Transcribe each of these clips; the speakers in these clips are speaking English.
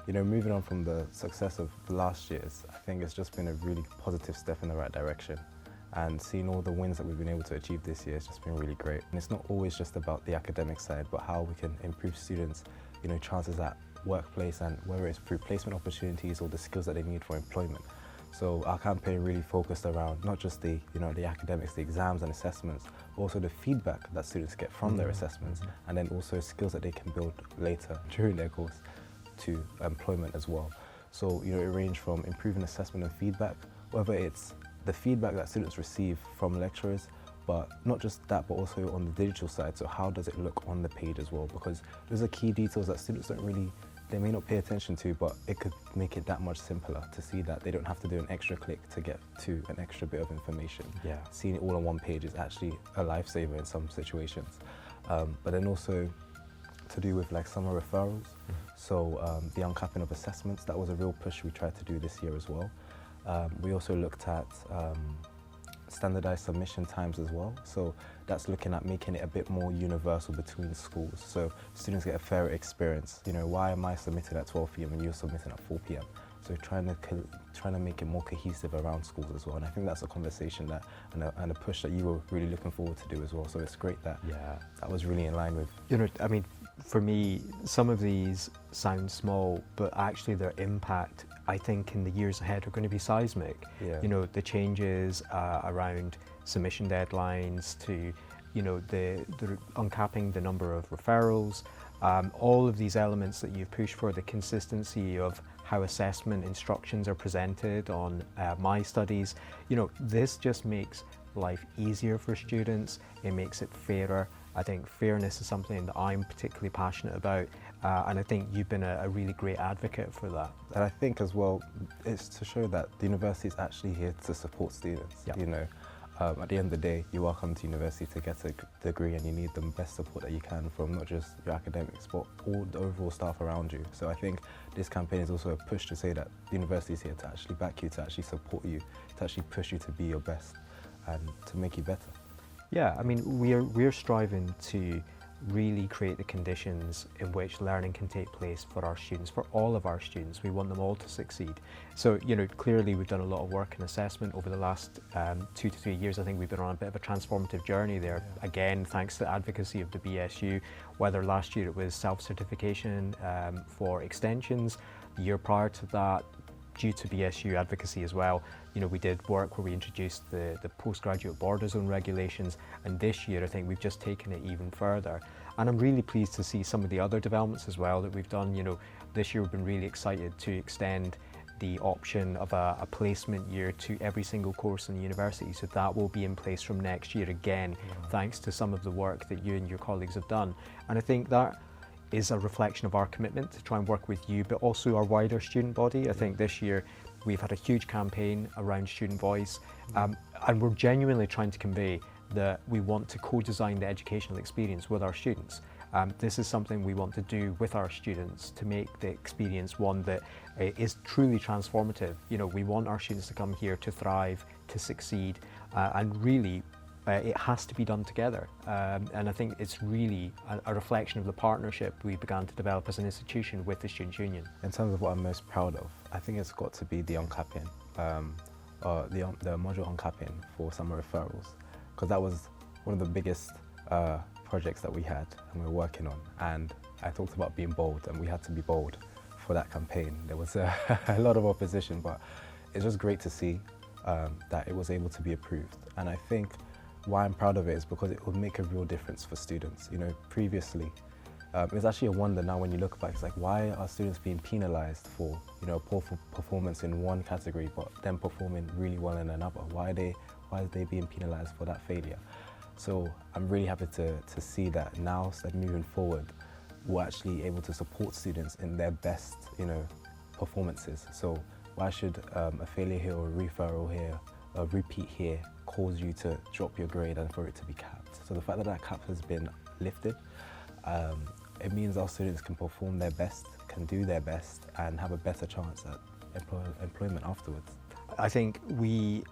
you know, moving on from the success of last year's, I think it's just been a really positive step in the right direction. And seeing all the wins that we've been able to achieve this year has just been really great. And it's not always just about the academic side, but how we can improve students, you know, chances at workplace, and whether it's through placement opportunities or the skills that they need for employment. So our campaign really focused around not just the, you know, the academics, the exams and assessments, but also the feedback that students get from their assessments, and then also skills that they can build later during their course to employment as well. So, you know, it ranged from improving assessment and feedback, whether it's the feedback that students receive from lecturers, but not just that, but also on the digital side. So how does it look on the page as well? Because those are key details that students don't really, they may not pay attention to, but it could make it that much simpler to see that they don't have to do an extra click to get to an extra bit of information. Yeah. Seeing it all on one page is actually a lifesaver in some situations. But then also to do with like summer referrals. So the uncapping of assessments, that was a real push we tried to do this year as well. We also looked at standardized submission times as well. So that's looking at making it a bit more universal between schools, so students get a fairer experience. You know, why am I submitting at 12 p.m. and you're submitting at 4 p.m? So trying to make it more cohesive around schools as well. And I think that's a conversation that and a push that you were really looking forward to do as well. So it's great that that was really in line with. You know, I mean, for me, some of these sound small, but actually their impact, I think, in the years ahead are going to be seismic. You know, the changes around submission deadlines to, you know, the uncapping the number of referrals, all of these elements that you've pushed for, the consistency of how assessment instructions are presented on my studies. You know, this just makes life easier for students. It makes it fairer. I think fairness is something that I'm particularly passionate about, and I think you've been a really great advocate for that. And I think as well, it's to show that the university is actually here to support students. You know, at the end of the day, you are coming to university to get a degree, and you need the best support that you can from not just your academics, but all the overall staff around you. So I think this campaign is also a push to say that the university is here to actually back you, to actually support you, to actually push you to be your best and to make you better. Yeah, I mean, we're striving to really create the conditions in which learning can take place for our students, for all of our students. We want them all to succeed. So, you know, clearly we've done a lot of work in assessment over the last 2 to 3 years. I think we've been on a bit of a transformative journey there. Again, thanks to the advocacy of the BSU, whether last year it was self-certification for extensions, the year prior to that, due to BSU advocacy as well, you know, we did work where we introduced the postgraduate border zone regulations, and this year I think we've just taken it even further. And I'm really pleased to see some of the other developments as well that we've done. You know, this year we've been really excited to extend the option of a placement year to every single course in the university, so that will be in place from next year again, thanks to some of the work that you and your colleagues have done. And I think that is a reflection of our commitment to try and work with you, but also our wider student body. I think this year we've had a huge campaign around student voice, and we're genuinely trying to convey that we want to co-design the educational experience with our students. This is something we want to do with our students to make the experience one that is truly transformative. You know, we want our students to come here to thrive, to succeed, and really it has to be done together. And I think it's really a reflection of the partnership we began to develop as an institution with the Students' Union. In terms of what I'm most proud of, I think it's got to be the uncapping, the module uncapping for summer referrals, because that was one of the biggest projects that we had and we were working on. And I talked about being bold, and we had to be bold for that campaign. There was a lot of opposition, but it's just great to see that it was able to be approved. And I think why I'm proud of it is because it will make a real difference for students. You know, previously, it's actually a wonder now when you look back. It's like, why are students being penalised for, you know, poor performance in one category, but then performing really well in another? Why are they being penalised for that failure? So I'm really happy to see that now, so moving forward, we're actually able to support students in their best, you know, performances. So why should a failure here or a referral here, a repeat here, cause you to drop your grade and for it to be capped? So the fact that that cap has been lifted, it means our students can perform their best, can do their best, and have a better chance at employment afterwards. I think we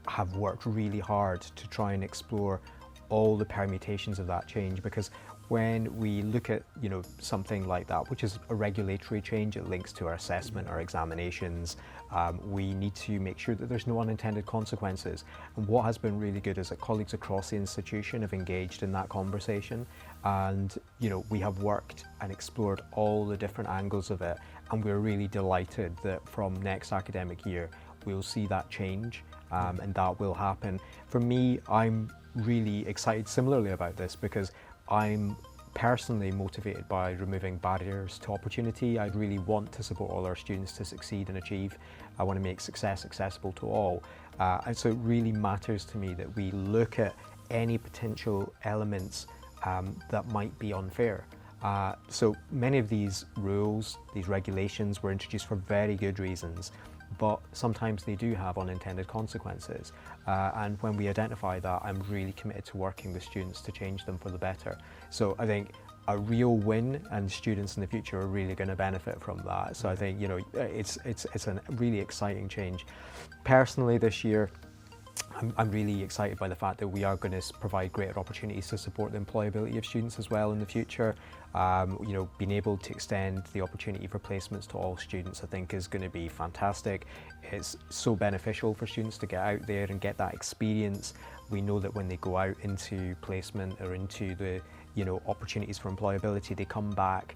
have worked really hard to try and explore all the permutations of that change, because when we look at, something like that, which is a regulatory change, it links to our assessment, our examinations, we need to make sure that there's no unintended consequences. And what has been really good is that colleagues across the institution have engaged in that conversation, and we have worked and explored all the different angles of it, and we're really delighted that from next academic year we'll see that change, and that will happen. For me, I'm really excited similarly about this because I'm personally motivated by removing barriers to opportunity. I really want to support all our students to succeed and achieve. I want to make success accessible to all. And so it really matters to me that we look at any potential elements that might be unfair. So many of these rules, these regulations were introduced for very good reasons, but sometimes they do have unintended consequences. And when we identify that, I'm really committed to working with students to change them for the better. So I think a real win, and students in the future are really going to benefit from that. So I think, it's a really exciting change. Personally, this year, I'm really excited by the fact that we are going to provide greater opportunities to support the employability of students as well in the future. Being able to extend the opportunity for placements to all students, I think, is going to be fantastic. It's so beneficial for students to get out there and get that experience. We know that when they go out into placement or into the opportunities for employability, they come back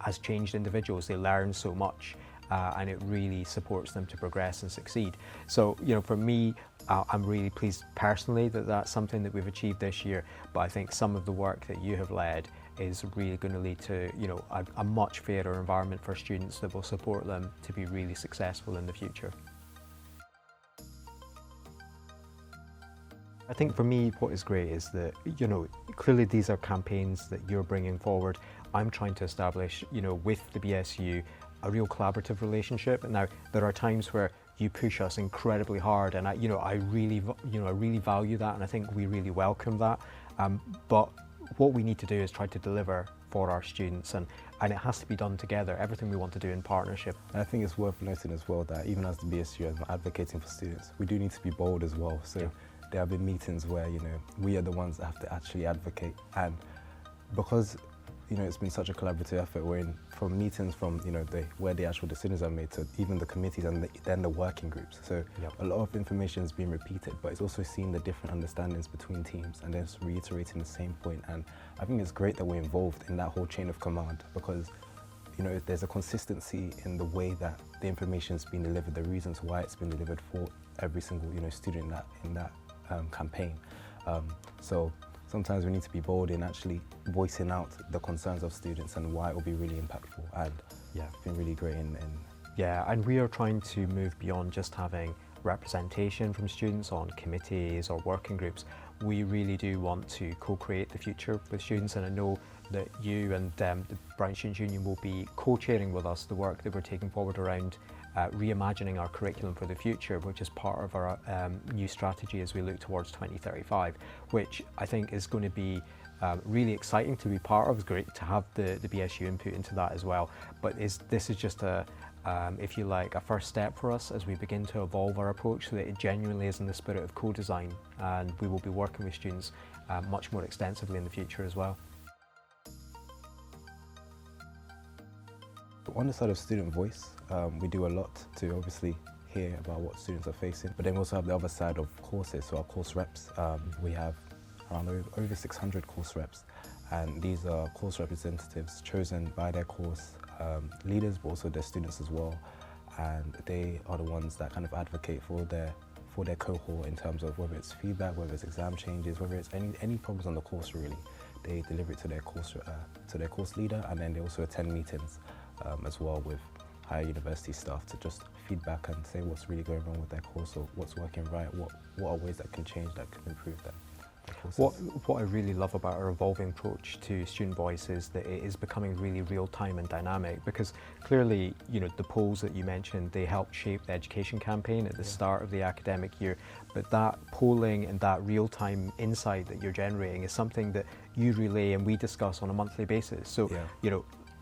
as changed individuals. They learn so much. And it really supports them to progress and succeed. So, for me, I'm really pleased personally that that's something that we've achieved this year, but I think some of the work that you have led is really going to lead to, a much fairer environment for students that will support them to be really successful in the future. I think for me, what is great is that, clearly these are campaigns that you're bringing forward. I'm trying to establish, with the BSU, a real collaborative relationship. And now there are times where you push us incredibly hard, and I really value that, and I think we really welcome that. But what we need to do is try to deliver for our students, and it has to be done together. Everything we want to do in partnership. And I think it's worth noting as well that even as the BSU is advocating for students, we do need to be bold as well. So there have been meetings where we are the ones that have to actually advocate, and because it's been such a collaborative effort. We're in from meetings from where the actual decisions are made to even the committees and then the working groups. So a lot of information is being repeated, but it's also seeing the different understandings between teams and then reiterating the same point. And I think it's great that we're involved in that whole chain of command because there's a consistency in the way that the information is being delivered, the reasons why it's been delivered for every single student in that campaign. So sometimes we need to be bold in actually voicing out the concerns of students and why it will be really impactful. And it's been really great and we are trying to move beyond just having representation from students on committees or working groups. We really do want to co-create the future with students, and I know that you and the Brighton Students' Union will be co-chairing with us the work that we're taking forward around reimagining our curriculum for the future, which is part of our new strategy as we look towards 2035, which I think is going to be really exciting to be part of. It's great to have the BSU input into that as well, but this is just if you like, a first step for us as we begin to evolve our approach so that it genuinely is in the spirit of co-design, and we will be working with students much more extensively in the future as well. On the side of student voice, we do a lot to obviously hear about what students are facing, but then we also have the other side of courses, so our course reps. We have around over 600 course reps, and these are course representatives chosen by their course leaders, but also their students as well, and they are the ones that kind of advocate for their cohort in terms of whether it's feedback, whether it's exam changes, whether it's any problems on the course really. They deliver it to their course leader, and then they also attend meetings as well with higher university staff to just feedback and say what's really going wrong with their course or what's working right, what are ways that can change, that can improve that. What I really love about our evolving approach to student voice is that it is becoming really real-time and dynamic, because clearly, the polls that you mentioned, they help shape the education campaign at the start of the academic year, but that polling and that real-time insight that you're generating is something that you relay and we discuss on a monthly basis. So,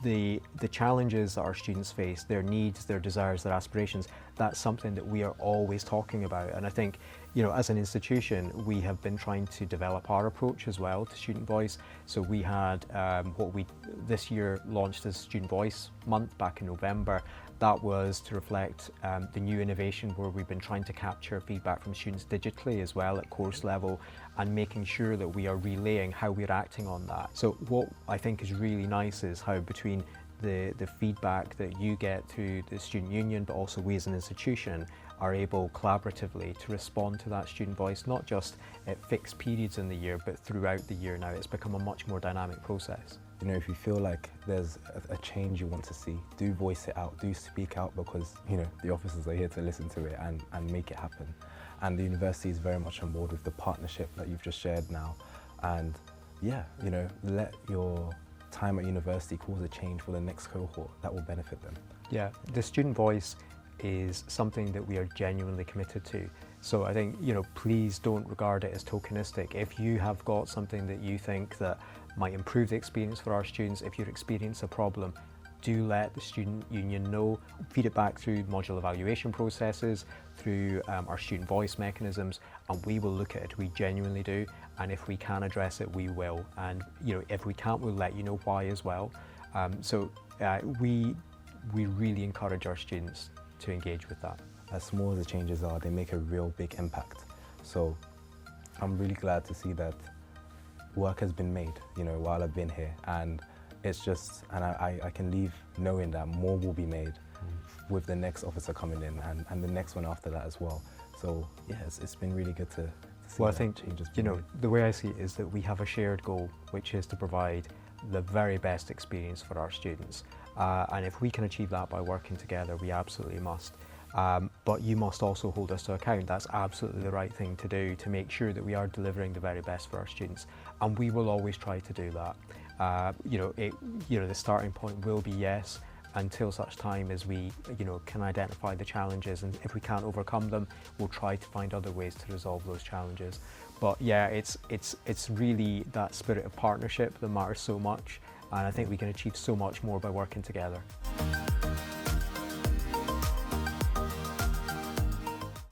the challenges that our students face, their needs, their desires, their aspirations, that's something that we are always talking about. And I think you know, as an institution, we have been trying to develop our approach as well to student voice. So we had what we this year launched as Student Voice Month back in November. That was to reflect the new innovation where we've been trying to capture feedback from students digitally as well at course level, and making sure that we are relaying how we're acting on that. So what I think is really nice is how between the feedback that you get through the student union, but also we as an institution are able collaboratively to respond to that student voice, not just at fixed periods in the year, but throughout the year now. It's become a much more dynamic process. You know, if you feel like there's a change you want to see, do voice it out, do speak out, because, you know, the officers are here to listen to it and make it happen. And the university is very much on board with the partnership that you've just shared now. And yeah, you know, let your time at university cause a change for the next cohort that will benefit them. Yeah, the student voice is something that we are genuinely committed to. So I think, you know, please don't regard it as tokenistic. If you have got something that you think that might improve the experience for our students, if you experience a problem, do let the student union know. Feed it back through module evaluation processes, through our student voice mechanisms, and we will look at it. We genuinely do, and if we can address it, we will. And you know, if we can't, we'll let you know why as well. We really encourage our students to engage with that. As small as the changes are, they make a real big impact. So I'm really glad to see that work has been made, you know, while I've been here, and it's just, and I can leave knowing that more will be made with the next officer coming in and the next one after that as well. So yeah, it's been really good to see. Well, I that think, changes you being know, made. the way I see it is that we have a shared goal, which is to provide the very best experience for our students. And if we can achieve that by working together, we absolutely must. But you must also hold us to account. That's absolutely the right thing to do, to make sure that we are delivering the very best for our students. And we will always try to do that. The starting point will be yes, until such time as we, you know, can identify the challenges, and if we can't overcome them, we'll try to find other ways to resolve those challenges. But yeah, it's really that spirit of partnership that matters so much, and I think we can achieve so much more by working together.